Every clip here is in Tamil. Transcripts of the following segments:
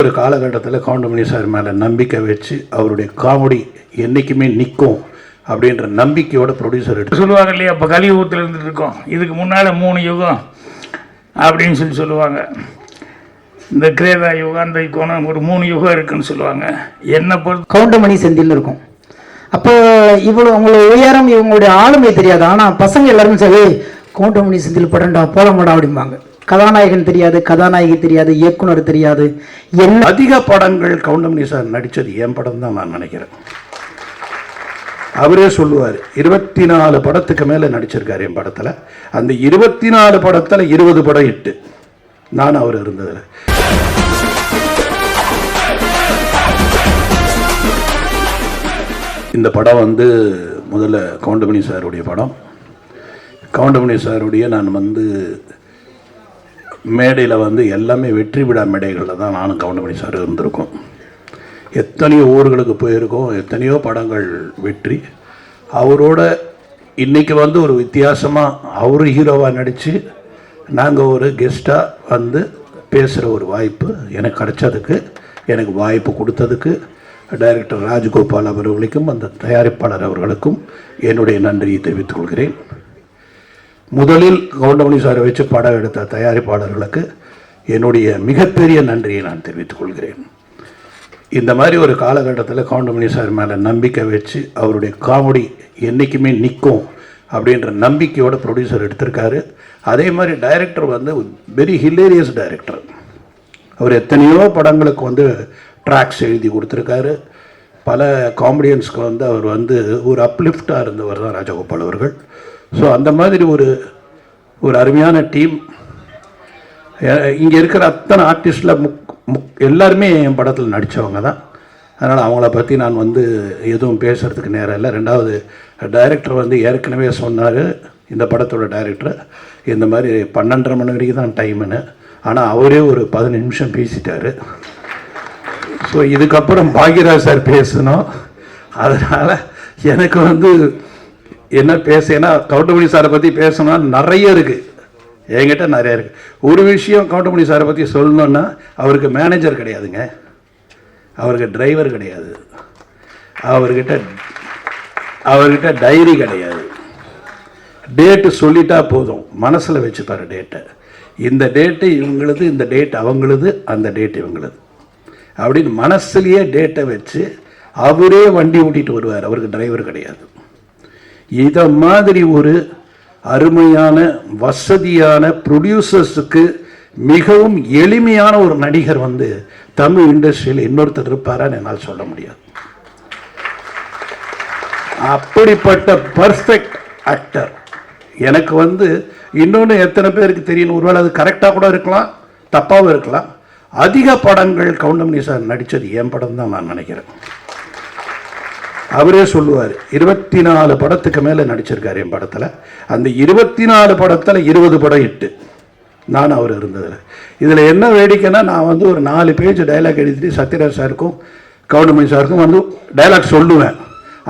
ஒரு காலகட்டத்தில் கவுண்டமணி சார் மேலே நம்பிக்கை வச்சு அவருடைய காமெடி என்றைக்குமே நிற்கும் அப்படின்ற நம்பிக்கையோட ப்ரொடியூசர் எடுத்து சொல்லுவாங்க இல்லையா. இப்போ கலியுகத்தில் இருந்துட்டு இருக்கோம், இதுக்கு முன்னால் 3 யுகம் அப்படின்னு சொல்லுவாங்க. இந்த கிரேதா யுகம், அந்த யுகம், ஒரு 3 யுகம் இருக்குன்னு சொல்லுவாங்க. என்ன பொறுத்து கவுண்டமணி செந்தில் இருக்கும். அப்போ இவ்வளோ உங்களோட உயரம், இவங்களுடைய ஆளுமை தெரியாது. ஆனால் பசங்க எல்லாரும் சரி கவுண்டமணி செந்தில் படம்டா போலமாடா அப்படிம்பாங்க. கதாநாயகன் தெரியாது, கதாநாயகி தெரியாது, இயக்குனர் தெரியாது. என்ன அதிக படங்கள் கவுண்டமணி சார் நடித்தது என் படம் தான் நான் நினைக்கிறேன். அவரே சொல்லுவார், 24 படத்துக்கு மேலே நடிச்சிருக்காரு என் படத்தில். அந்த 24 படத்தில் 20 படம் ஹிட்டு. நான் அவர் இருந்ததில். இந்த படம் வந்து முதல்ல கவுண்டமணி சாருடைய படம். கவுண்டமணி சாருடைய நான் வந்து மேடையில் வந்து எல்லாமே வெற்றி விழா மேடைகளில் தான் நானும் கவுண்டமணி சார் இருந்திருக்கோம். எத்தனையோ ஊர்களுக்கு போயிருக்கோம், எத்தனையோ படங்கள் வெற்றி. அவரோட இன்றைக்கி வந்து ஒரு வித்தியாசமாக அவர் ஹீரோவாக நடித்து நாங்கள் ஒரு கெஸ்ட்டாக வந்து பேசுகிற ஒரு வாய்ப்பு எனக்கு கிடைச்சதுக்கு, எனக்கு வாய்ப்பு கொடுத்ததுக்கு டைரக்டர் ராஜகோபால் அவர்களுக்கும் அந்த தயாரிப்பாளர் அவர்களுக்கும் என்னுடைய நன்றியை தெரிவித்துக் கொள்கிறேன். முதலில் கவுண்டமணி சாரை வச்சு படம் எடுத்த தயாரிப்பாளர்களுக்கு என்னுடைய மிகப்பெரிய நன்றியை நான் தெரிவித்துக் கொள்கிறேன். இந்த மாதிரி ஒரு காலகட்டத்தில் கவுண்டமணி சார் மேலே நம்பிக்கை வச்சு அவருடைய காமெடி என்றைக்குமே நிற்கும் அப்படின்ற நம்பிக்கையோட ப்ரொடியூசர் எடுத்திருக்காரு. அதே மாதிரி டைரக்டர் வந்து வெரி ஹிலேரியஸ் டைரக்டர். அவர் எத்தனையோ படங்களுக்கு வந்து ட்ராக்ஸ் எழுதி கொடுத்துருக்காரு. பல காமெடியன்ஸ்க்கு வந்து அவர் வந்து ஒரு அப்லிஃப்டாக இருந்தவர் தான் ராஜகோபால் அவர்கள். ஸோ அந்த மாதிரி ஒரு அருமையான டீம். இங்கே இருக்கிற அத்தனை ஆர்டிஸ்டில் எல்லாருமே என் படத்தில் நடித்தவங்க தான். அதனால் அவங்கள பற்றி நான் வந்து எதுவும் பேசுகிறதுக்கு நேரம் இல்லை. ரெண்டாவது, டைரக்டர் வந்து ஏற்கனவே சொன்னார், இந்த படத்தோட டைரக்டர் இந்த மாதிரி 12:30 மணி வரைக்கும் தான் டைமுன்னு. ஆனால் அவரே ஒரு 15 நிமிஷம் பேசிட்டார். ஸோ இதுக்கப்புறம் பாக்யராஜ் சார் பேசணும். அதனால் எனக்கு வந்து என்ன பேசுனா, கவுண்டமணி சாரை பற்றி பேசணும்னா நிறைய இருக்குது, என்கிட்ட நிறைய இருக்குது. ஒரு விஷயம் கவுண்டமணி சாரை பற்றி சொல்லணுன்னா, அவருக்கு மேனேஜர் கிடையாதுங்க, அவருக்கு டிரைவர் கிடையாது, அவர்கிட்ட டைரி கிடையாது. டேட்டு சொல்லிட்டா போதும், மனசில் வச்சுப்பாரு டேட்டை. இந்த டேட்டு இவங்களுது, இந்த டேட் அவங்களுது, அந்த டேட் இவங்களுது அப்படின்னு மனசுலேயே டேட்டை வச்சு அவரே வண்டி ஓட்டிகிட்டு வருவார். அவருக்கு டிரைவர் கிடையாது. இதை மாதிரி ஒரு அருமையான வசதியான ப்ரொடியூசர்ஸுக்கு மிகவும் எளிமையான ஒரு நடிகர் வந்து தமிழ் இண்டஸ்ட்ரியில் இன்னொருத்தர் இருப்பாரான்னு என்னால் சொல்ல முடியாது. அப்படிப்பட்ட பர்ஃபெக்ட் ஆக்டர் எனக்கு வந்து இன்னொன்று எத்தனை பேருக்கு தெரியும், ஒருவேளை அது கரெக்டாக கூட இருக்கலாம், தப்பாகவும் இருக்கலாம். அதிக படங்கள் கவுண்டமணி சார் நடித்தது என் படம் தான் நான் நினைக்கிறேன். அவரே சொல்லுவார், 24 படத்துக்கு மேலே நடிச்சிருக்காரு என் படத்தில். அந்த 24 படத்தில் 20 படம் ஹிட்டு. நான் அவர் இருந்ததில். இதில் என்ன வேடிக்கைன்னா, நான் வந்து ஒரு 4 பேஜ் டைலாக் எழுதிட்டு சத்யராஜ் சாருக்கும் கவுண்டமணி சாருக்கும் வந்து டைலாக் சொல்லுவேன்.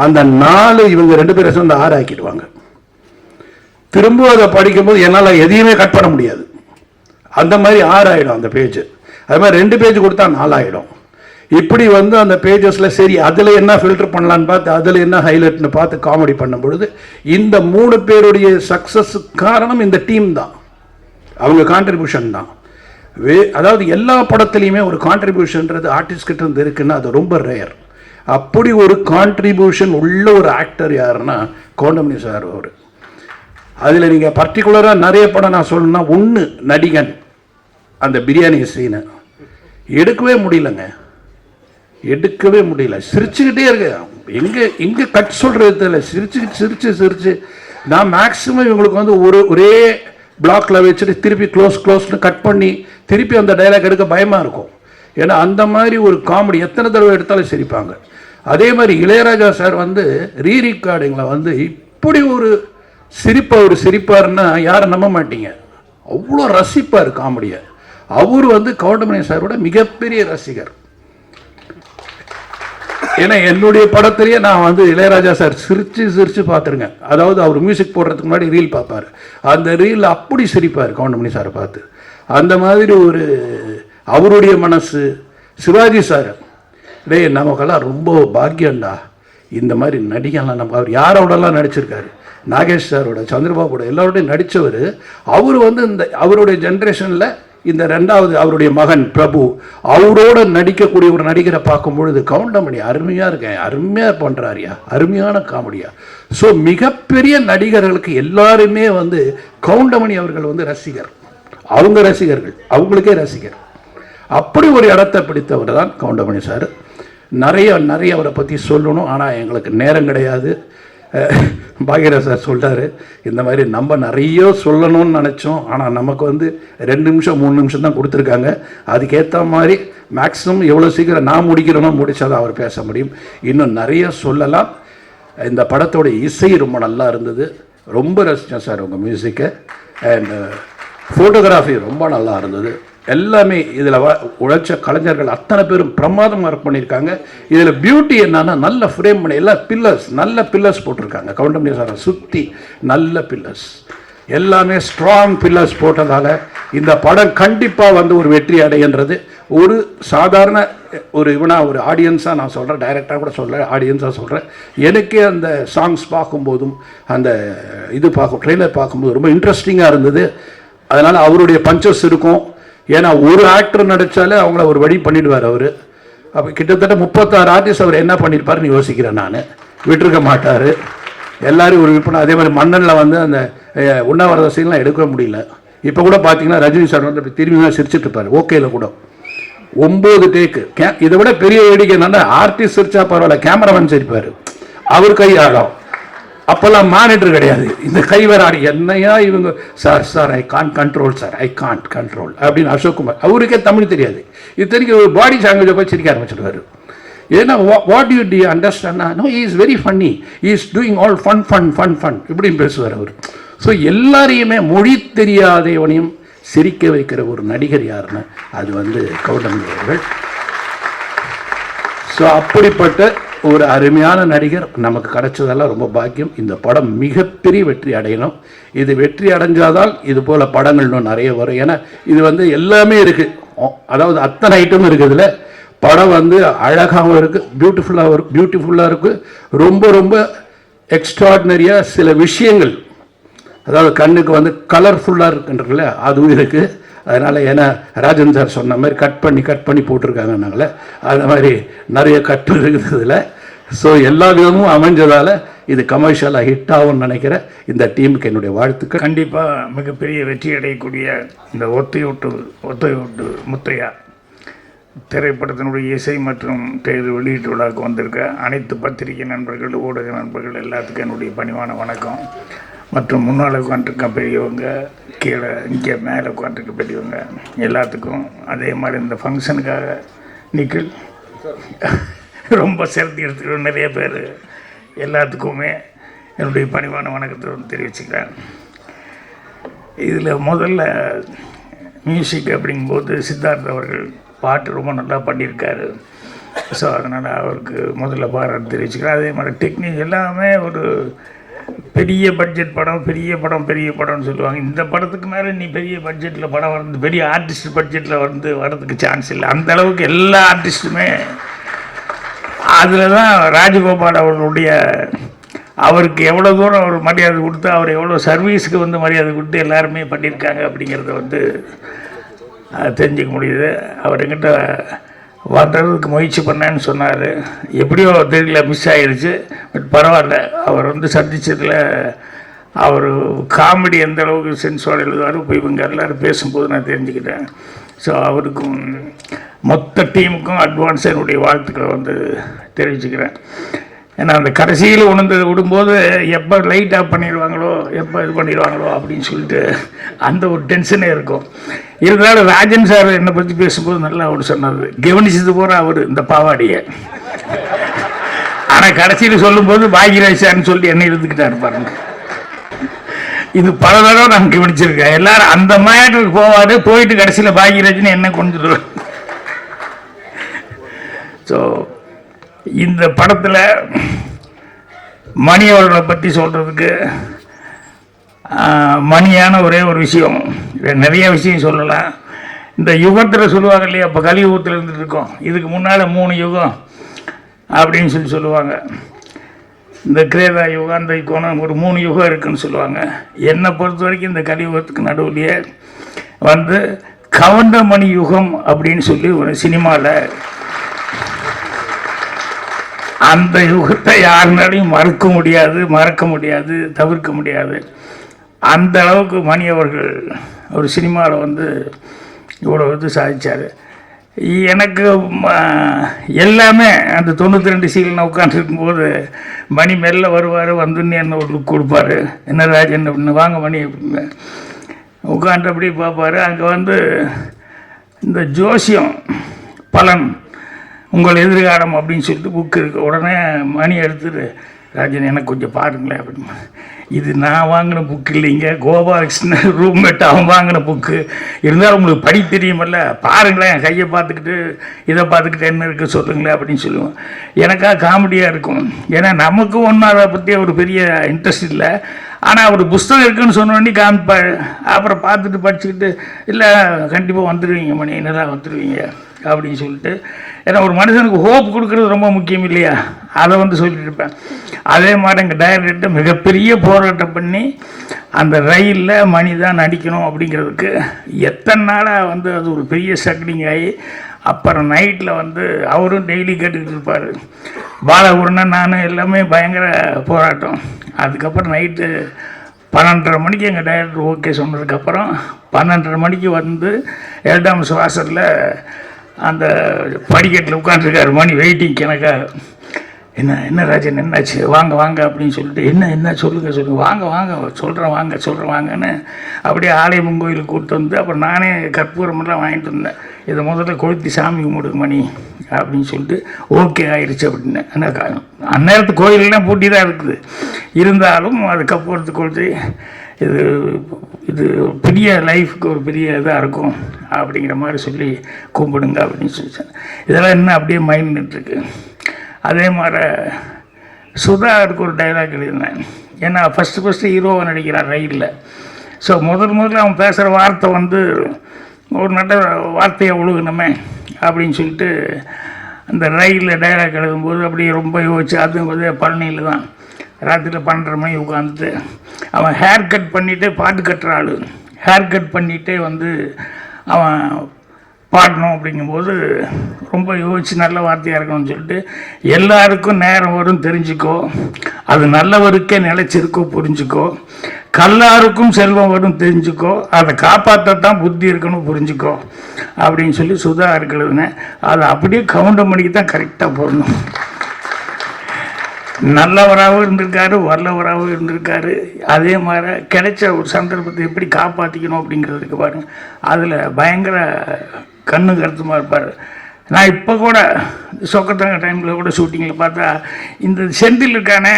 அந்த 4 இவங்க 2 பேரை சேர்ந்து 6 ஆக்கிடுவாங்க. திரும்ப அதை படிக்கும்போது என்னால் எதையுமே கட் பண்ண முடியாது. அந்த மாதிரி 6 ஆகிடும் அந்த பேஜ். அது மாதிரி 2 பேஜ் கொடுத்தா 4 ஆகிடும். இப்படி வந்து அந்த பேஜஸில் சரி அதில் என்ன ஃபில்டர் பண்ணலான்னு பார்த்து, அதில் என்ன ஹைலைட்னு பார்த்து காமெடி பண்ணும் பொழுது இந்த 3 பேருடைய சக்ஸஸுக்கு காரணம் இந்த டீம் தான், அவங்க கான்ட்ரிபியூஷன் தான். அதாவது எல்லா படத்துலையுமே ஒரு கான்ட்ரிபியூஷன்றது ஆர்டிஸ்ட் கிட்ட இருந்து இருக்குன்னா அது ரொம்ப ரேர். அப்படி ஒரு கான்ட்ரிபியூஷன் உள்ள ஒரு ஆக்டர் யாருன்னா கவுண்டமணி சார். அவர் அதில் நீங்கள் பர்டிகுலராக நிறைய படம் நான் சொல்லணும்னா, ஒன்று நடிகன், அந்த பிரியாணி சீனை எடுக்கவே முடியலங்க, எடுக்கவே முடியல. சிரிச்சுக்கிட்டே இருக்கு, எங்கே கட் சொல்கிறது தெரியல. சிரிச்சு நான் மேக்ஸிமம் இவங்களுக்கு வந்து ஒரே பிளாக்கில் வச்சுட்டு திருப்பி க்ளோஸ்னு கட் பண்ணி திருப்பி அந்த டைலாக் எடுக்க பயமாக இருக்கும். ஏன்னா அந்த மாதிரி ஒரு காமெடி எத்தனை தடவை எடுத்தாலும் சிரிப்பாங்க. அதே மாதிரி இளையராஜா சார் வந்து ரீரெக்கார்டிங்கில் வந்து இப்படி ஒரு சிரிப்பாருன்னா யாரும் நம்ப மாட்டீங்க, அவ்வளோ ரசிப்பார் காமெடியை. அவர் வந்து கவுண்டமணி சாரோட மிகப்பெரிய ரசிகர். ஏன்னா என்னுடைய படத்திலேயே நான் வந்து இளையராஜா சார் சிரிச்சு பார்த்துருங்க. அதாவது அவர் மியூசிக் போடுறதுக்கு முன்னாடி ரீல் பார்ப்பார், அந்த ரீல் அப்படி சிரிப்பார் கவுண்டமணி சாரை பார்த்து. அந்த மாதிரி ஒரு அவருடைய மனசு, சிவாஜி சார், டேய் நமக்கெல்லாம் ரொம்ப பாக்கியம்டா, இந்த மாதிரி நடிகலாம். நம்ம அவர் யாரோடலாம் நடிச்சிருக்காரு, நாகேஷ் சாரோட, சந்திரபாபுட எல்லாரோடையும் நடித்தவர். அவர் வந்து இந்த அவருடைய ஜென்ரேஷனில் இந்த ரெண்டாவது அவருடைய மகன் பிரபு அவரோட நடிக்கக்கூடிய ஒரு நடிகரை பார்க்கும்பொழுது கவுண்டமணி அருமையாக இருக்கேன், அருமையாக பண்ணுறாரியா, அருமையான காமெடியா. ஸோ மிகப்பெரிய நடிகர்களுக்கு எல்லாருமே வந்து கவுண்டமணி அவர்கள் வந்து ரசிகர், அவங்க ரசிகர்கள், அவங்களுக்கே ரசிகர். அப்படி ஒரு இடத்தை பிடித்தவர் தான் கவுண்டமணி சார். நிறைய அவரை பற்றி சொல்லணும், ஆனால் எங்களுக்கு நேரம் கிடையாது. பாக்யராஜ் சார் சொல்கிறாரு, இந்த மாதிரி நம்ம நிறைய சொல்லணும்னு நினச்சோம், ஆனால் நமக்கு வந்து 2 நிமிஷம் 3 நிமிஷம் தான் கொடுத்துருக்காங்க. அதுக்கேற்ற மாதிரி மேக்ஸிமம் எவ்வளோ சீக்கிரம் நான் முடிக்கிறேனோ முடிச்சாதான் அவர் பேச முடியும். இன்னும் நிறைய சொல்லலாம். இந்த படத்தோட இசை ரொம்ப நல்லா இருந்தது, ரொம்ப ரசித்தேன் சார் உங்கள் மியூசிக்கை. அண்ட் ஃபோட்டோகிராஃபி ரொம்ப நல்லா இருந்தது. எல்லாமே இதில் உழைச்ச கலைஞர்கள் அத்தனை பேரும் பிரமாதமாக ஒர்க் பண்ணியிருக்காங்க. இதில் பியூட்டி என்னன்னா, நல்ல ஃப்ரேம் பண்ணி எல்லா பில்லர்ஸ், நல்ல பில்லர்ஸ் போட்டிருக்காங்க. கவுண்டமணி சாரை சுற்றி நல்ல பில்லர்ஸ், எல்லாமே ஸ்ட்ராங் பில்லர்ஸ் போட்டதால் இந்த படம் கண்டிப்பாக வந்து ஒரு வெற்றி அடைகின்றது. ஒரு சாதாரண ஒரு ஒரு ஆடியன்ஸாக நான் சொல்கிறேன், டைரக்டாக கூட சொல்கிறேன், ஆடியன்ஸாக சொல்கிறேன். எனக்கே அந்த சாங்ஸ் பார்க்கும்போதும் அந்த ட்ரெய்லர் பார்க்கும்போது ரொம்ப இன்ட்ரெஸ்டிங்காக இருந்தது. அதனால் அவருடைய பஞ்சஸ் இருக்கும். ஏன்னா ஒரு ஆக்டர் நடித்தாலே அவங்கள ஒரு வழி பண்ணிடுவார் அவர். அப்போ கிட்டத்தட்ட 36 ஆர்டிஸ்ட் அவர் என்ன பண்ணியிருப்பாருன்னு யோசிக்கிறேன் நான். விட்டுருக்க மாட்டார், எல்லாரும் ஒரு விற்பனை. அதே மாதிரி மன்னனில் வந்து அந்த உண்ணாவிரத சீன்லாம் எடுக்க முடியல. இப்போ கூட பார்த்தீங்கன்னா ரஜினி சார் வந்து திரும்பி தான் சிரிச்சுட்டு இருப்பார். ஓகேல கூட 9 டேக்கு. இதை விட பெரிய வேடிக்கை என்னன்னா, ஆர்டிஸ்ட் சிரிச்சா பரவாயில்ல, கேமராமேன் சிரிப்பார், அவர் கை ஆடும். அப்போல்லாம் மானிட்டர் கிடையாது, இந்த கை வேற ஆடி. என்னையா இவங்க, sir I can't control, sir I can't control அப்படின்னு அசோக்குமார், அவருக்கே தமிழ் தெரியாது. இது தெரியும், ஒரு பாடி லாங்குவேஜை போய் சிரிக்க ஆரம்பிச்சிடுவார். ஏன்னா what you'd understand, no he is very funny, he is doing all fun இப்படின்னு பேசுவார் அவர். ஸோ எல்லாரையுமே மொழி தெரியாதவனையும் சிரிக்க வைக்கிற ஒரு நடிகர் யாருன்னு, அது வந்து கவுண்டமணி அவர்கள். ஸோ அப்படிப்பட்ட ஒரு அருமையான நடிகர் நமக்கு கிடைச்சதெல்லாம் ரொம்ப பாக்கியம். இந்த படம் மிகப்பெரிய வெற்றி அடையணும். இது வெற்றி அடைஞ்சாதான் இது போல் படங்கள் இன்னும் நிறைய வரும். ஏன்னா இது வந்து எல்லாமே இருக்குது, அதாவது அத்தனை ஐட்டமும் இருக்குது. இதில் படம் வந்து அழகாகவும் இருக்குது, பியூட்டிஃபுல்லாக இருக்குது. ரொம்ப எக்ஸ்ட்ராடினரியாக சில விஷயங்கள், அதாவது கண்ணுக்கு வந்து கலர்ஃபுல்லாக இருக்குன்றதுல அதுவும் இருக்குது. அதனால் ஏன்னா ராஜன் சார் சொன்ன மாதிரி கட் பண்ணி போட்டிருக்காங்கன்னாங்களே, அது மாதிரி நிறைய கட்டு இருக்குதுல. ஸோ எல்லா விதமும் அமைஞ்சதால் இது கமர்ஷியலாக ஹிட் ஆகும்னு நினைக்கிறேன். இந்த டீமுக்கு என்னுடைய வாழ்த்துக்கள். கண்டிப்பாக மிகப்பெரிய வெற்றி அடையக்கூடிய இந்த ஒத்தையோட்டு முத்தையா திரைப்படத்தினுடைய இசை மற்றும் தேர்வு வெளியீட்டு விழாவுக்கு வந்திருக்க அனைத்து பத்திரிகை நண்பர்கள், ஊடக நண்பர்கள் எல்லாத்துக்கும் என்னுடைய பணிவான வணக்கம். மற்றும் முன்னால் உட்காந்துருக்க பெரியவங்க, கீழே இங்கே மேலே உட்காந்துருக்க பெரியவங்க எல்லாத்துக்கும், அதே மாதிரி இந்த ஃபங்க்ஷனுக்காக நிக்கில் ரொம்ப செலுத்தி எடுத்துக்கிற நிறைய பேர் எல்லாத்துக்குமே என்னுடைய பணிவான வணக்கத்தை தெரிவிச்சுக்கிறேன். இதில் முதல்ல மியூசிக் அப்படிங்கும்போது சித்தார்த் அவர்கள் பாட்டு ரொம்ப நல்லா பண்ணியிருக்காரு. ஸோ அதனால் அவருக்கு முதல்ல பாராட்டு தெரிவிச்சுக்கிறேன். அதே மாதிரி டெக்னிக் எல்லாமே ஒரு பெரிய பட்ஜெட் படம், பெரிய படம்னு சொல்லுவாங்க. இந்த படத்துக்கு மேலே நீ பெரிய பட்ஜெட்டில் படம் வந்து பெரிய ஆர்டிஸ்ட் பட்ஜெட்டில் வந்து வரதுக்கு சான்ஸ் இல்லை. அந்த அளவுக்கு எல்லா ஆர்டிஸ்ட்டுமே அதில் தான் ராஜகோபால் அவர்களுடைய அவருக்கு எவ்வளோ தூரம் அவர் மரியாதை கொடுத்து, அவர் எவ்வளோ சர்வீஸுக்கு வந்து மரியாதை கொடுத்து எல்லாருமே பண்ணியிருக்காங்க அப்படிங்கிறத வந்து தெரிஞ்சிக்க முடியுது. அவர் என்கிட்ட வர்றதுக்கு முயற்சி பண்ணேன்னு சொன்னார். எப்படியோ தெரியல, மிஸ் ஆகிடுச்சு. பட் பரவாயில்ல, அவர் வந்து சந்தித்ததில் அவர் காமெடி எந்த அளவுக்கு சென்ஸோடு எழுதுவார் இப்போ இவங்க எல்லோரும் பேசும்போது நான் தெரிஞ்சுக்கிட்டேன். ஸோ அவருக்கும் மொத்த டீமுக்கும் அட்வான்ஸ் என்னுடைய வாழ்த்துக்களை வந்து தெரிவிச்சுக்கிறேன். ஏன்னா அந்த கடைசியில் விடும்போது எப்போ லைட் ஆஃப் பண்ணிடுவாங்களோ, எப்போ இது பண்ணிடுவாங்களோ அப்படின்னு சொல்லிட்டு அந்த ஒரு டென்ஷனே இருக்கும். இருந்தாலும் ராஜன் சார் என்னை பற்றி பேசும்போது நல்லா அவர் சொன்னார், கவனிச்சது போகிற அவர் இந்த பாவாடியை. ஆனால் கடைசியில் சொல்லும்போது பாக்யராஜ் சார்னு சொல்லி என்ன இருந்துக்கிட்டாரு பாருங்க. இது பல தடவை நான் கவனிச்சிருக்கேன். எல்லாரும் அந்த மேட்டருக்கு போவார், போயிட்டு கடைசியில் பாக்யராஜ்னு என்ன கொஞ்சம். ஸோ இந்த படத்தில் மணி அவர்களை பற்றி சொல்கிறதுக்கு மணியான ஒரே ஒரு விஷயம், நிறைய விஷயம் சொல்லலாம். இந்த யுகத்தில் சொல்லுவாங்க இல்லையா, இப்போ கலியுகத்தில் இருந்துட்டு இருக்கோம், இதுக்கு முன்னால் 3 யுகம் அப்படின்னு சொல்லுவாங்க. இந்த கிரேதா யுகம், அந்த யுகம், ஒரு 3 யுகம் இருக்குன்னு சொல்லுவாங்க. என்னை பொறுத்த வரைக்கும் இந்த கலியுகத்துக்கு நடுவுலையே வந்து கவுண்டமணி யுகம் அப்படின்னு சொல்லி ஒரு சினிமாவில், அந்த யுகத்தை யாருனாலையும் மறக்க முடியாது, தவிர்க்க முடியாது. அந்த அளவுக்கு மணி அவர்கள் ஒரு சினிமாவில் வந்து இவ்வளோ இது சாதித்தார். எனக்கு எல்லாமே அந்த 92 சீலில் உட்காந்துருக்கும்போது மணி மெல்ல வருவார், வந்துன்னு என்ன ஒரு லுக் கொடுப்பார், என்ன ராஜன் அப்படின்னு, வாங்க மணி அப்படின்னு உட்காந்து அப்படி பார்ப்பார். அங்கே வந்து இந்த ஜோசியம் பலன் உங்கள் எதிர்காலம் அப்படின்னு சொல்லிட்டு புக்கு இருக்குது. உடனே மணி எடுத்துட்டு, ராஜன் எனக்கு கொஞ்சம் பாருங்களேன் அப்படின்னு. இது நான் வாங்கின புக்கு இல்லைங்க, கோபாலகிருஷ்ணன் ரூம்மேட் அவன் வாங்கின புக்கு, இருந்தாலும் உங்களுக்கு படி தெரியுமல்ல, பாருங்களேன், என் கையை பார்த்துக்கிட்டு இதை பார்த்துக்கிட்டு என்ன இருக்குது சொல்லுங்களேன் அப்படின்னு சொல்லுவோம். எனக்காக காமெடியாக இருக்கும். ஏன்னா நமக்கும் ஒன்றும் அதை பற்றி ஒரு பெரிய இன்ட்ரெஸ்ட் இல்லை. ஆனால் ஒரு புஸ்தகம் இருக்குதுன்னு சொன்னோடனே காமிப்பார். அப்புறம் பார்த்துட்டு படிச்சுக்கிட்டு, இல்லை கண்டிப்பாக வந்துடுவீங்க மணி, என்னதான் வந்துடுவீங்க அப்படின்னு சொல்லிட்டு. ஏன்னா ஒரு மனுஷனுக்கு ஹோப் கொடுக்குறது ரொம்ப முக்கியம் இல்லையா, அதை வந்து சொல்லிட்டு இருப்பேன். அதே மாதிரி எங்கள் டைரக்டர்கிட்ட மிகப்பெரிய போராட்டம் பண்ணி அந்த ரயிலில் மணி தான் நடிக்கணும் அப்படிங்கிறதுக்கு எத்தனை நாளாக வந்து அது ஒரு பெரிய ஸ்ட்ரகிளிங் ஆகி, அப்புறம் நைட்டில் வந்து அவரும் டெய்லி கேட்டுக்கிட்டு இருப்பார். பாலகுருணன் நான் எல்லாமே பயங்கர போராட்டம். அதுக்கப்புறம் நைட்டு 12:30 மணிக்கு எங்கள் டைரக்டர் ஓகே சொன்னதுக்கப்புறம் 12:30 மணிக்கு வந்து எல்டாம்ஸ் வாசலில் அந்த படிக்கட்டில் உட்காந்துருக்காரு மணி, வெயிட்டிங் எனக்காக. என்ன ராஜன் என்னாச்சு, வாங்க வாங்க அப்படின்னு சொல்லிட்டு, என்ன சொல்லுங்கள் வாங்க சொல்கிறேன் வாங்கன்னு அப்படியே ஆலயம் கோயிலுக்கு கூப்பிட்டு வந்து, அப்புறம் நானே கற்பூரமெல்லாம் வாங்கிட்டு வந்தேன். இதை முதல்ல கொளுத்தி சாமி கும்பிடுங்க மணி அப்படின்னு சொல்லிட்டு ஓகே ஆயிடுச்சு அப்படின்னு. ஆனால் அந்நேரத்து கோயிலெல்லாம் பூட்டி தான் இருக்குது, இருந்தாலும் அது கற்பூரத்து கொளுத்தி இது பெரிய லைஃப்க்கு ஒரு பெரிய இதாக இருக்கும் அப்படிங்கிற மாதிரி சொல்லி கும்பிடுங்க அப்படின்னு சொல்லிச்சேன். இதெல்லாம் என்ன அப்படியே மைண்ட் நின்றுருக்கு. அதே மாதிரி சுதாவுக்கு ஒரு டைலாக் எழுதினேன். ஏன்னா ஃபஸ்ட்டு ஹீரோவை நடிக்கிறான் ரயிலில். ஸோ முதல்ல அவன் பேசுகிற வார்த்தை வந்து ஒரு நல்ல வார்த்தையை ஒழுகணுமே அப்படின்னு சொல்லிட்டு அந்த ரயிலில் டைலாக் எழுதும்போது அப்படியே ரொம்ப யோசிச்சு, அதுவும் வந்து பழனியில் தான் ராத்திரியில் 12:30 மணி உட்காந்துட்டு அவன் ஹேர் கட் பண்ணிவிட்டு பாட்டு கட்டுற ஆள், ஹேர் கட் பண்ணிகிட்டே வந்து அவன் பாடணும் அப்படிங்கும்போது ரொம்ப யோசிச்சு நல்ல வார்த்தையாக இருக்கணும்னு சொல்லிட்டு, எல்லாருக்கும் நேரம் வரும் தெரிஞ்சுக்கோ, அது நல்லவருக்கே நிலைச்சிருக்கோ புரிஞ்சுக்கோ, கல்லாருக்கும் செல்வம் வரும் தெரிஞ்சுக்கோ, அதை காப்பாற்றத்தான் புத்தி இருக்கணும் புரிஞ்சுக்கோ அப்படின்னு சொல்லி சுதா இருக்கிறதுனேன். அதை அப்படியே கவுண்டமணிக்கு தான் கரெக்டாக போடணும். நல்லவராகவும் இருந்திருக்காரு, வல்லவராகவும் இருந்திருக்காரு. அதே மாதிரி கிடைச்ச ஒரு சந்தர்ப்பத்தை எப்படி காப்பாற்றிக்கணும் அப்படிங்கிறதுக்கு பாருங்க, அதில் பயங்கர கண்ணு கருத்துமாக இருப்பார். நான் இப்போ கூட சொக்கத்தங்க டைமில் கூட ஷூட்டிங்கில் பார்த்தா இந்த செந்தில் இருக்கானே,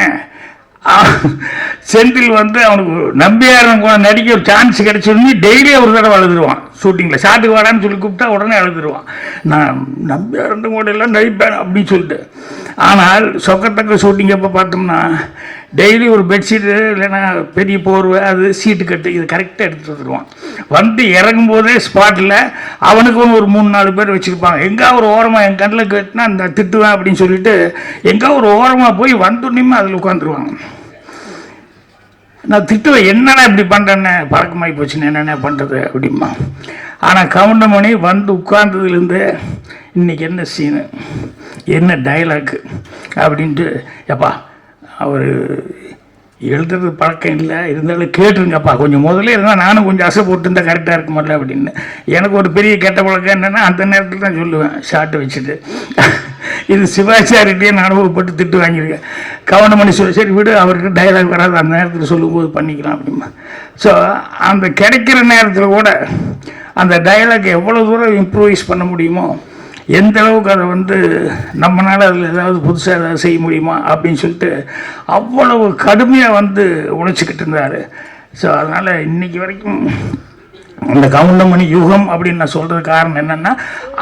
செந்தில் வந்து அவனுக்கு நம்பியாரன் கூட நடிக்க ஒரு சான்ஸ் கிடைச்சிருந்து டெய்லி ஒரு தடவை அழுதுருவான். ஷூட்டிங்கில் ஷாட்டுக்கு வாடான்னு சொல்லி கூப்பிட்டா உடனே அழுதுருவான். நான் நம்பியாரன் கூட எல்லாம் நடிப்பேன் அப்படின்னு சொல்லிட்டு. ஆனால் சொக்கத்தக்க ஷூட்டிங் எப்போ பார்த்தோம்னா டெய்லி ஒரு பெட்ஷீட்டு இல்லைன்னா பெரிய போர்வை, அது சீட்டு கட்டு, இது கரெக்டாக எடுத்துகிட்டு வந்துடுவான். வந்து இறங்கும் போதே ஸ்பாட்டில் அவனுக்கு ஒரு 3-4 பேர் வச்சுருப்பாங்க. எங்கே ஒரு ஓரமாக என் கண்ணில் கேட்டுனா அந்த திட்டுவேன் அப்படின்னு சொல்லிட்டு எங்கே ஒரு ஓரமாக போய் வந்துடணுமே அதில் உட்காந்துருவாங்க. நான் திட்டுவேன், என்னடா இப்படி பண்ணுறேன்னு, பழக்கமாகி போச்சுன்னு என்னென்ன பண்ணுறது அப்படிமா. ஆனால் கவுண்டமணி வந்து உட்கார்ந்ததுலேருந்து இன்றைக்கி என்ன சீனு, என்ன டைலாக்கு அப்படின்ட்டு, எப்பா அவர் எழுதுறது பழக்கம் இல்லை, இருந்தாலும் கேட்டுருங்கப்பா கொஞ்சம் முதல்ல இருந்தால் நானும் கொஞ்சம் அசை போட்டுருந்தா கரெக்டாக இருக்குமில்ல அப்படின்னு. எனக்கு ஒரு பெரிய கெட்ட பழக்கம் என்னென்னா அந்த நேரத்தில் தான் சொல்லுவேன் ஷார்ட்டு வச்சுட்டு. இது சிவாச்சாரிகிட்டே நான் அனுபவப்பட்டு திட்டு வாங்கியிருக்கேன். கவுண்டமணி சொல்லி சரி விடு, அவருக்கு டைலாக் வராது, அந்த நேரத்தில் சொல்லும்போது பண்ணிக்கலாம் அப்படிமா. ஸோ அந்த கிடைக்கிற நேரத்தில் கூட அந்த டைலாக் எவ்வளோ தூரம் இம்ப்ரூவைஸ் பண்ண முடியுமோ, எந்த அளவுக்கு அதை வந்து நம்மளால் அதில் ஏதாவது புதுசாக ஏதாவது செய்ய முடியுமா அப்படின்னு சொல்லிட்டு அவ்வளவு கடுமையாக வந்து உழைச்சிக்கிட்டு இருந்தார். ஸோ அதனால் இன்றைக்கி வரைக்கும் அந்த கவுண்டமணி யுகம் அப்படின்னு நான் சொல்கிறது காரணம் என்னென்னா,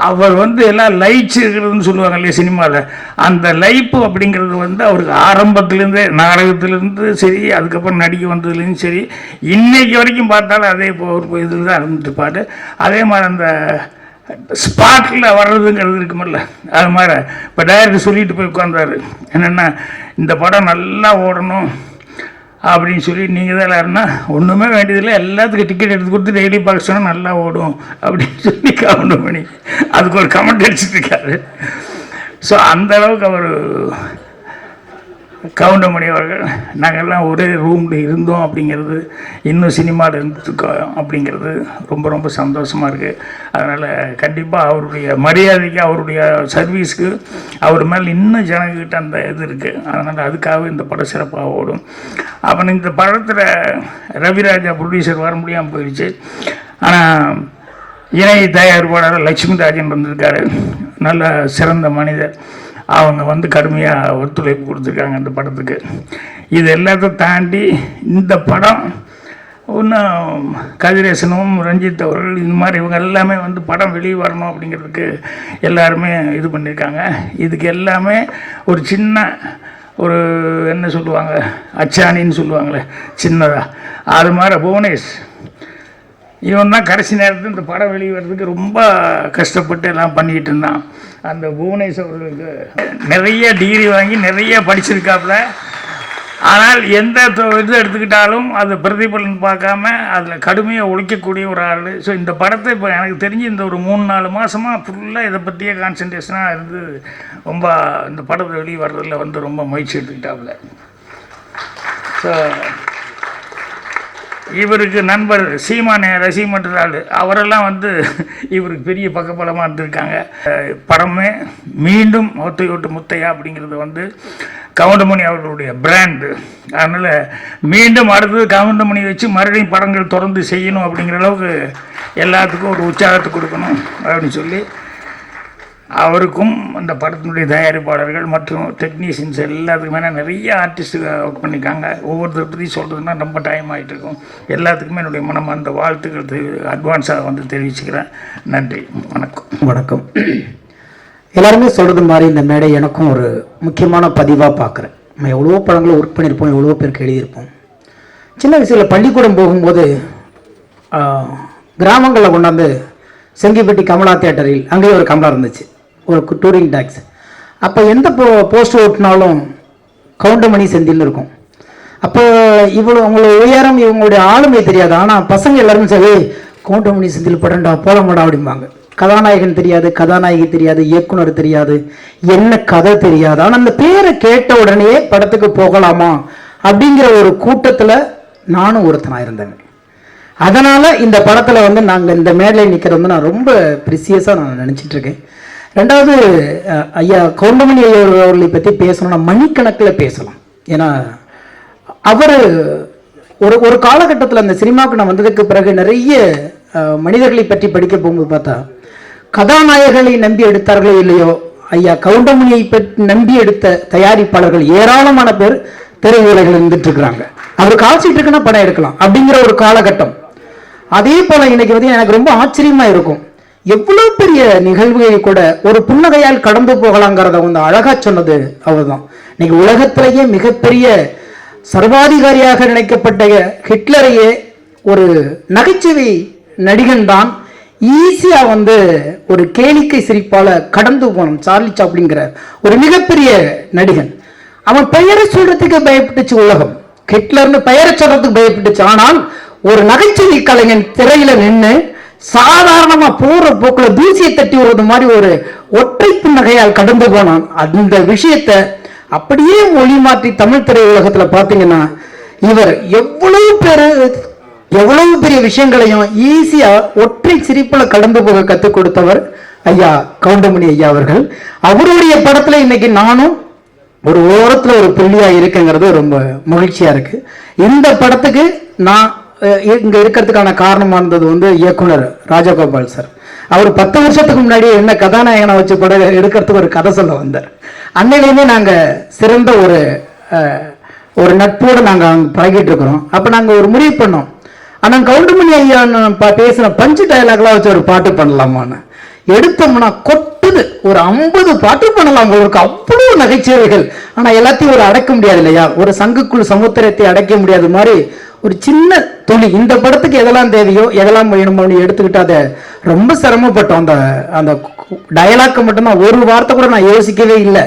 அவர் வந்து எல்லாம் லைட்ஸ் இருக்கிறதுன்னு சொல்லுவாங்க இல்லையா சினிமாவில், அந்த லைப்பு அப்படிங்கிறது வந்து அவருக்கு ஆரம்பத்துலேருந்தே நாடகத்துலேருந்து சரி, அதுக்கப்புறம் நடிக்க வந்ததுலேருந்து சரி, இன்னைக்கு வரைக்கும் பார்த்தாலும் அதே ஒரு இதில் தான் இருந்துட்டுப்பார். அதே மாதிரி அந்த ஸ்பாட்டில் வர்றதுங்கிறது இருக்குமில்ல, அது மாதிரி இப்போ டைரக்டர் சொல்லிட்டு போய் உட்காந்தாரு என்னென்னா, இந்த படம் நல்லா ஓடணும் அப்படின்னு சொல்லி, நீங்கள் தான் யாருன்னா ஒன்றுமே வேண்டியதில்லை, எல்லாத்துக்கும் டிக்கெட் எடுத்து கொடுத்து டெய்லி பார்க்க சொன்னால் நல்லா ஓடும் அப்படின்னு சொல்லி கவுண்டமணி அதுக்கு ஒரு கமெண்ட் அடிச்சுட்ருக்காரு. ஸோ அந்த அளவுக்கு அவர் கவுண்டமணி அவர்கள் நாங்கள்லாம் ஒரே ரூமில் இருந்தோம் அப்படிங்கிறது, இன்னும் சினிமாவில் இருந்துருக்கோம் அப்படிங்கிறது ரொம்ப ரொம்ப சந்தோஷமாக இருக்குது. அதனால் கண்டிப்பாக அவருடைய மரியாதைக்கு, அவருடைய சர்வீஸ்க்கு அவர் மேலே இன்னும் ஜனங்கிட்ட அந்த இது இருக்குது. அதனால் அதுக்காக இந்த படம் சிறப்பாக ஓடும். அப்புறம் இந்த படத்தில் ரவிராஜா ப்ரொடியூசர் வர முடியாமல் போயிடுச்சு. ஆனால் இணை தயாரிப்பாளர் லட்சுமி ராஜன் வந்திருக்காரு, நல்ல சிறந்த மனிதர். அவங்க வந்து கடுமையாக ஒத்துழைப்பு கொடுத்துருக்காங்க இந்த படத்துக்கு. இது எல்லாத்தையும் தாண்டி இந்த படம் இன்னும் கதிரேசனும் ரஞ்சித் அவர்கள் இந்த மாதிரி இவங்க எல்லாமே வந்து படம் வெளியே வரணும் அப்படிங்கிறதுக்கு எல்லாருமே இது பண்ணியிருக்காங்க. இதுக்கு எல்லாமே ஒரு சின்ன ஒரு என்ன சொல்லுவாங்க, அச்சாணின்னு சொல்லுவாங்களே சின்னதாக, அது மாதிரி புவனேஷ் இவன் தான் கடைசி நேரத்தில் இந்த படம் வெளியே வர்றதுக்கு ரொம்ப கஷ்டப்பட்டு எல்லாம் பண்ணிக்கிட்டு இருந்தான். அந்த புவனேஷ் அவர்களுக்கு நிறைய டிகிரி வாங்கி நிறைய படிச்சிருக்காப்புல. ஆனால் எந்த இது எடுத்துக்கிட்டாலும் அது பிரதிபலன் பார்க்காம அதில் கடுமையாக ஒழிக்கக்கூடிய ஒரு ஆள். ஸோ இந்த படத்தை இப்போ எனக்கு தெரிஞ்சு இந்த ஒரு 3-4 மாதமாக ஃபுல்லாக இதை பற்றியே கான்சன்ட்ரேஷனாக இருந்து ரொம்ப இந்த படத்தை வெளியே வர்றதில் வந்து ரொம்ப முயற்சி எடுத்துக்கிட்டாப்புல. ஸோ இவருக்கு நண்பர் சீமானே ரசிமன்றாள் அவரெல்லாம் வந்து இவருக்கு பெரிய பக்கபலமாக இருந்திருக்காங்க. படமே மீண்டும் ஒத்தையோட்டு முத்தையா அப்படிங்கிறது வந்து கவுண்டமணி அவர்களுடைய பிராண்டு. அதனால் மீண்டும் அடுத்தது கவுண்டமணி வச்சு மறுபடியும் படங்கள் தொடர்ந்து செய்யணும் அப்படிங்கிற அளவுக்கு எல்லாத்துக்கும் ஒரு உற்சாகத்தை கொடுக்கணும் அப்படின்னு சொல்லி அவருக்கும் அந்த படத்தினுடைய தயாரிப்பாளர்கள் மற்றும் டெக்னீஷியன்ஸ் எல்லாத்துக்குமே நிறைய ஆர்டிஸ்ட்டு ஒர்க் பண்ணியிருக்காங்க. ஒவ்வொருத்தர் பற்றி சொல்கிறதுனா ரொம்ப டைம் ஆகிட்டு இருக்கும். எல்லாத்துக்குமே என்னுடைய மனமார்ந்த வாழ்த்துக்கள் அட்வான்ஸாக வந்து தெரிவிச்சுக்கிறேன். நன்றி, வணக்கம். வணக்கம். எல்லாருமே சொல்கிறது மாதிரி இந்த மேடை எனக்கும் ஒரு முக்கியமான பதிவாக பார்க்குறேன். நம்ம எவ்வளோ படங்களை ஒர்க் பண்ணியிருப்போம், எவ்வளோ பேருக்கு எழுதியிருப்போம். சின்ன வயசில் பள்ளிக்கூடம் போகும்போது கிராமங்களில் கொண்டாந்து செங்கிப்பட்டி கமலா தியேட்டரில் அங்கேயே ஒரு கமலா இருந்துச்சு, ஒரு டூரிங் டாக்ஸ். அப்போ எந்த போஸ்டர் ஓட்டினாலும் கவுண்டமணி செந்தில்னு இருக்கும். அப்போ இவ்வளோ உங்களோட உயரம், இவங்களுடைய ஆளுமை தெரியாது. ஆனால் பசங்க எல்லாரும் சரி கவுண்டமணி செந்தில் படம்டா போலமாடா அப்படிம்பாங்க. கதாநாயகன் தெரியாது, கதாநாயகி தெரியாது, இயக்குனர் தெரியாது, என்ன கதை தெரியாது. ஆனால் அந்த பேரை கேட்ட உடனே படத்துக்கு போகலாமா அப்படிங்கிற ஒரு கூட்டத்தில் நானும் ஒருத்தனாக இருந்தேன். அதனால் இந்த படத்தில் வந்து நாங்கள் இந்த மேடையில் நிற்கிறது வந்து நான் ரொம்ப ப்ரிசியஸாக நான் நினச்சிட்ருக்கேன். ரெண்டாவது, ஐயா கவுண்டமணி ஐயா அவர்களை பற்றி பேசணும்னா மணிக்கணக்கில் பேசலாம். ஏன்னா அவர் ஒரு காலகட்டத்தில் அந்த சினிமாவுக்கு நான் வந்ததுக்கு பிறகு நிறைய மனிதர்களை பற்றி படிக்க போகும்போது பார்த்தா, கதாநாயகர்களை நம்பி எடுத்தார்களோ இல்லையோ, ஐயா கவுண்டமணியை பற்றி நம்பி எடுத்த தயாரிப்பாளர்கள் ஏராளமான பேர் திரையுலகில் இருந்துட்டு இருக்கிறாங்க. அவர் காய்ச்சிட்டு இருக்குன்னா படம் எடுக்கலாம் அப்படிங்கிற ஒரு காலகட்டம். அதே போல இன்னைக்கு வந்து எனக்கு ரொம்ப ஆச்சரியமா இருக்கும், எவ்வளவு பெரிய நிகழ்வுகளை கூட ஒரு புன்னகையால் கடந்து போகலாங்கிறத வந்து அழகா சொன்னது அவர் தான். இன்னைக்கு உலகத்திலேயே மிகப்பெரிய சர்வாதிகாரியாக நினைக்கப்பட்ட ஹிட்லரையே ஒரு நகைச்சுவை நடிகன் தான் ஈஸியா வந்து ஒரு கேளிக்கை சிரிப்பால கடந்து போனோம். சார்லி சாப்ளின்ங்கிற ஒரு மிகப்பெரிய நடிகன், அவன் பெயரை சொல்றதுக்கு பயப்பட்டுச்சு உலகம், ஹிட்லர்னு பெயரை சொல்றதுக்கு பயப்பட்டுச்சு. ஆனால் ஒரு நகைச்சுவை கலைஞன் திரையில நின்று சாதாரணமா போற போக்குல தூசியை தட்டி வருவது மாதிரி ஒரு ஒற்றை புன்னகையால் கடந்து போனான். அந்த விஷயத்தை அப்படியே மொழி மாற்றி தமிழ் திரை உலகத்துல பாத்தீங்கன்னா, இவர் எவ்வளவு பெரிய விஷயங்களையும் ஈஸியா ஒற்றை சிரிப்புல கடந்து போக கத்துக் கொடுத்தவர் ஐயா கவுண்டமணி ஐயா அவர்கள். அவருடைய படத்துல இன்னைக்கு நானும் ஒரு ஓரத்துல ஒரு புள்ளியா இருக்குங்கிறது ரொம்ப மகிழ்ச்சியா இருக்கு. இந்த படத்துக்கு நான் இங்க இருக்கிறதுக்கான காரணமா இருந்தது வந்து இயக்குனர் ராஜகோபால் சார். அவர் 10 வருஷத்துக்கு முன்னாடி என்ன கதாநாயகனை வச்சு படம் எடுக்கிறதுக்கு ஒரு கதை சொல்ல வந்தார். அன்னையிலேயுமே நாங்க சிறந்த ஒரு நட்போடு நாங்க பழகிட்டு இருக்கிறோம். அப்ப நாங்க ஒரு முடிவு பண்ணோம், ஆனால் கவுண்டமணி ஐயா பேசின பஞ்சு டயலாக்லாம் வச்சு ஒரு பாட்டு பண்ணலாமான்னு எடுத்தோம்னா கொட்டுது. ஒரு 50 பாட்டு பண்ணலாம் உங்களுக்கு, அவ்வளவு நகைச்சுவைகள். ஆனால் எல்லாத்தையும் ஒரு அடைக்க முடியாது இல்லையா, ஒரு சங்குக்குள் சமுத்திரத்தை அடைக்க முடியாத மாதிரி ஒரு சின்ன துளி இந்த படத்துக்கு எதெல்லாம் தேவையோ எதெல்லாம் வேணுமோ எடுத்துக்கிட்டு அதை ரொம்ப சிரமப்பட்டோம். அந்த அந்த டயலாக்கை மட்டும்தான் ஒரு வார்த்தை கூட நான் யோசிக்கவே இல்லை.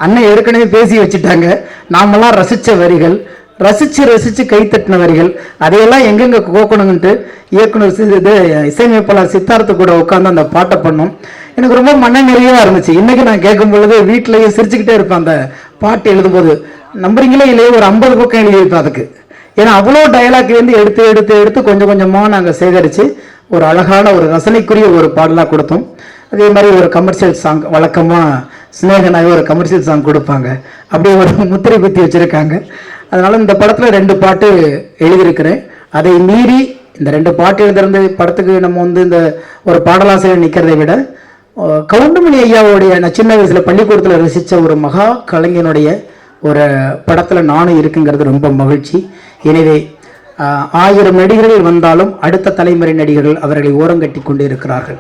அண்ணன் ஏற்கனவே பேசி வச்சுட்டாங்க. நாமெல்லாம் ரசித்த வரிகள், ரசித்து கைத்தட்டின வரிகள், அதையெல்லாம் எங்கெங்க கோக்கணுங்கன்ட்டு இயக்குனர் இது இசையமைப்பாளர் சித்தார்த்து கூட உட்காந்து அந்த பாட்டை பண்ணோம். எனக்கு ரொம்ப மன நிறைவாக இருந்துச்சு. இன்னைக்கு நான் கேட்கும் பொழுது வீட்டிலேயே சிரிச்சுக்கிட்டே இருப்பேன். அந்த பாட்டு எழுதும்போது நம்புறீங்களே இல்லையே ஒரு 50 பக்கம் எழுதியிருப்பேன் அதுக்கு. ஏன்னா அவ்வளோ டயலாக் வந்து எடுத்து எடுத்து எடுத்து கொஞ்சம் கொஞ்சமாக நாங்கள் சேகரித்து ஒரு அழகான ஒரு ரசனைக்குரிய ஒரு பாடலாக கொடுத்தோம். அதே மாதிரி ஒரு கமர்ஷியல் சாங், வழக்கமாக ஸ்னேகனாக ஒரு கமர்ஷியல் சாங் கொடுப்பாங்க, அப்படியே ஒரு முத்திரை குத்தி வச்சுருக்காங்க. அதனால் இந்த படத்தில் 2 பாட்டு எழுதியிருக்கிறேன். அதை மீறி இந்த 2 பாட்டு எழுதுறது படத்துக்கு நம்ம வந்து இந்த ஒரு பாடலாசிரியர் நிற்கிறதை விட கவுண்டமணி ஐயாவுடைய நான் சின்ன வயசில் பள்ளிக்கூடத்தில் ரசித்த ஒரு மகா கலைஞனுடைய ஒரு படத்தில் நானும் இருக்குங்கிறது ரொம்ப மகிழ்ச்சி. எனவே 1000 நடிகர்கள் வந்தாலும் அடுத்த தலைமுறை நடிகர்கள் அவர்களை ஓரங்கட்டி கொண்டு இருக்கிறார்கள்.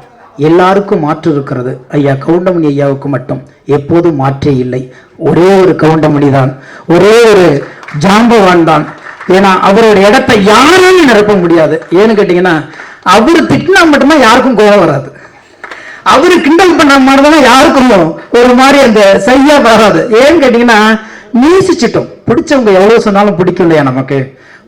எல்லாருக்கும் மாற்று இருக்கிறது, ஐயா கவுண்டமணி ஐயாவுக்கு மட்டும் எப்போதும் மாற்றே இல்லை. ஒரே ஒரு கவுண்டமணி தான், ஒரே ஒரு ஜாம்பவான் தான். ஏன்னா அவரோட இடத்தை யாராலும் நிரப்ப முடியாது. ஏன்னு கேட்டீங்கன்னா அவரு திட்டினா மட்டும்தான் யாருக்கும் கோபம் வராது, அவரு கிண்டல் பண்ண மாதிரி தான் யாருக்கும் ஒரு மாதிரி அந்த செய்யா வராது. ஏன்னு கேட்டீங்கன்னா நேசிச்சிட்டோம். பிடிச்சவங்க எவ்வளவு சொன்னாலும் பிடிக்கும் இல்லையா நமக்கு,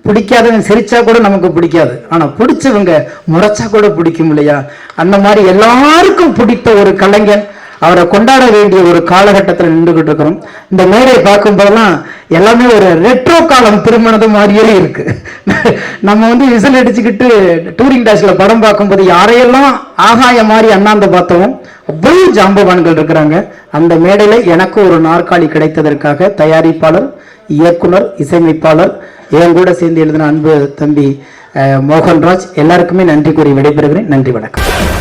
பிடிக்காதவங்க சிரிச்சா கூட நமக்கு பிடிக்காது, ஆனா பிடிச்சவங்க முறைச்சா கூட பிடிக்கும் இல்லையா. அந்த மாதிரி எல்லாருக்கும் பிடித்த ஒரு கலைஞன், அவரை கொண்டாட வேண்டிய ஒரு காலகட்டத்தில் நின்றுகிட்டு இருக்கிறோம். இந்த மேடையை பார்க்கும் போதெல்லாம் எல்லாமே ஒரு ரெட்ரோ காலம் திருமணது மாதிரியே இருக்கு. நம்ம வந்து விசில் அடிச்சுக்கிட்டு டூரிங் டாஷ்ல படம் பார்க்கும்போது யாரையெல்லாம் ஆகாய மாதிரி அண்ணாந்து பார்த்தோம், அவ்வளவு ஜாம்பவான்கள் இருக்கிறாங்க. அந்த மேடையில எனக்கு ஒரு நாற்காலி கிடைத்ததற்காக தயாரிப்பாளர், இயக்குனர், இசையமைப்பாளர், என் கூட சேர்ந்து எழுதின அன்பு தம்பி மோகன்ராஜ் எல்லாருக்குமே நன்றி கூறி விடைபெறுகிறேன். நன்றி, வணக்கம்.